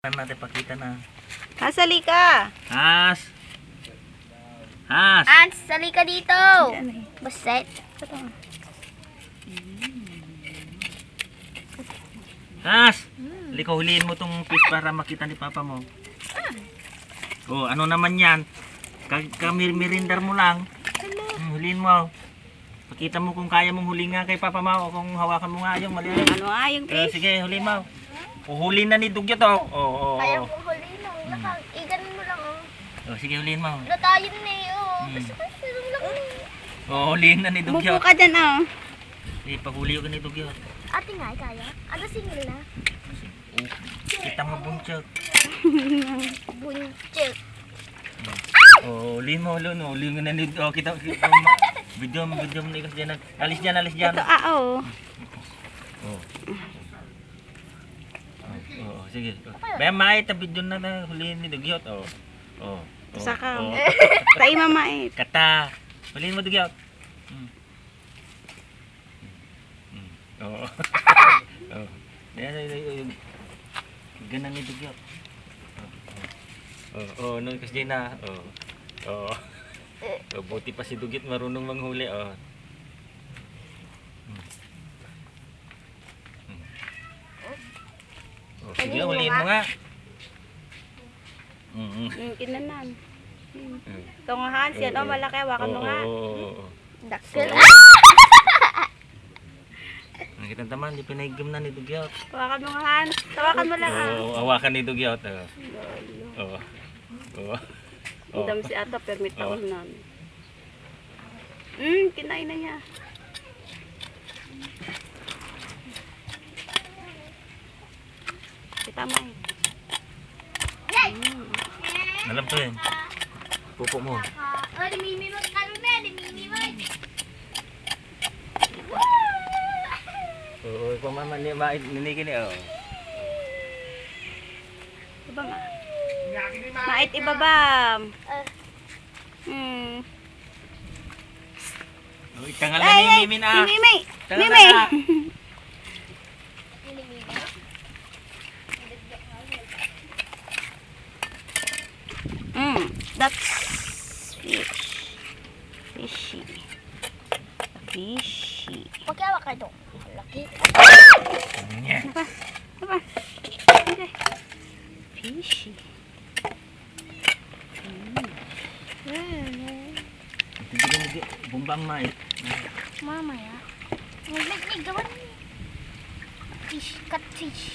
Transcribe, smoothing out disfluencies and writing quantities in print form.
Natin pakita na. Sali ka. Has. Has. Ans, sali ka dito. Yan eh. Baset. Has. Halika, huliin mo tong fish para makita ni Papa mo. Oh, ano naman yan? Kamirindar mo lang. Huliin mo. Pakita mo kung kaya mong huli nga kay Papa mo o kung hawakan mo nga yung mali. Ano nga yung fish? Sige, huliin mo. Uhuli na ni Dugyot oh. Oh, oh, Kaya oh. mo huli lang. Iganon mo lang oh. Oh, sige, huliin mo. Natayin na eh oh. Basta lang eh. Oh, huliin na ni Mupo Dugyot. ka dyan oh. Ipahuli ko ni Dugyot. Ate nga, kaya? Ano single na? Oh, kita mo bunchok. Bunchik. Oh, huliin mo, huliin mo na ni oh, kita video mo na ikas dyan. Alis dyan. Ito oh. Oh. Oh, sige. Baya may video na huliin ni Dugyot. Oh. Oh. Saka. Oh. Tayo mamait. Kata. Huliin mo Dugyot. Oh. Oh. Ganang ni Dugyot. Oh, no ikas dyan na. Oh. Oh. Oh, buti pa si Dugyot marunong manghuli. Oh. Oh, sige, huliin mo nga. Kinanan. Ito nga Hans, yan oh, malaki. Hawakan mo nga. Oo. Dakil. Nakita naman, di pinaigam na ni Dugyot. Hawakan mo nga Hans. Hawakan mo lang ah. Oo, hawakan ni Dugyot. Oo. Oo. Ang dami si Ata, pero may taon na. Kinain na niya. Kita mo eh. Alam ko yun. Pupo mo. Oh, dimimimot ka nun eh. Dimimimot. Oo, pamaman niya, ninigin niya. Iba nga. Mait ibabam. Oh, itangal na ni Mimi na. Mimi! Tangal Mimi! na. That's fish. Fishy. Fishy. Pagkawa ka doon. Laki. Nya. Apa? Okay. Fishy. Tignan mo bumbang mait. Mamaya. Naggawan. Fish. Cut fish.